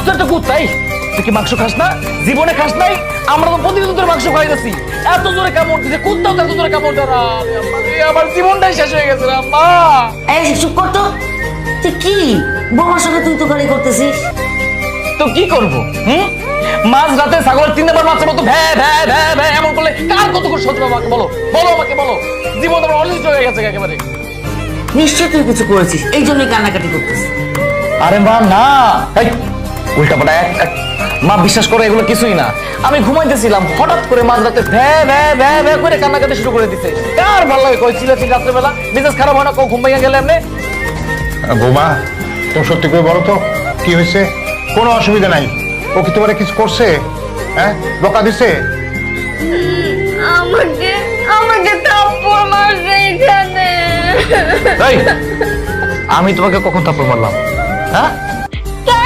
তো একটা কুত্তাই, তুই কি মাংস খাস না? জীবনে খাস নাই? আমরা তো প্রতিদিন তোর মাংস খাইতেছি। এত জোরে কামড় দিছে, কুত্তাও তো এত জোরে কামড় দেয়। আমার জীবনটাই শেষ হয়ে গেছে রে আম্মা। এই চুপ কর তো। তুই কি বউমার সঙ্গে তুই তো গালি করতেছিস? তো কি করবো? মাঝ রাতে ছাগল 3 বার মাছের মতো ভ্যা ভ্যা ভ্যা ভ্যা এমন করলে কার কত করে সহ্য হবে? আমাকে বলো, বলো আমাকে বলো। জীবন আমার অনিষ্ট হয়ে গেছে একেবারে। নিশ্চয় তুই কিছু করেছিস, এই জন্যই কান্নাকাটি করতেছিস। আরে মা না, এই উল্টাপাল্টা মা বিশ্বাস করে, এগুলো কিছুই না। আমি ঘুমাইতেছিলাম, হঠাৎ করে মাঝরাতে ভ্যা ভ্যা ভ্যা ভ্যা করে কান্নাকাটি শুরু করে দিছে। কার ভালো লাগে কই চিল্লাচিল্লি রাত্রেবেলা? মেজাজ খারাপ হয় না? ঘুম ভাঙা গেলে এমনি? বৌমা, তুমি সত্যি করে বলো তো কি হয়েছে? কোনো অসুবিধা নাই? ও কি তোমার কিছু করছে? হ্যাঁ, বকা দিছে? আমাকে আমাকে থাপ্পড় মারছে এখানে। এই, আমি তোমাকে কখন থাপ্পড় মারলাম? হ্যাঁ,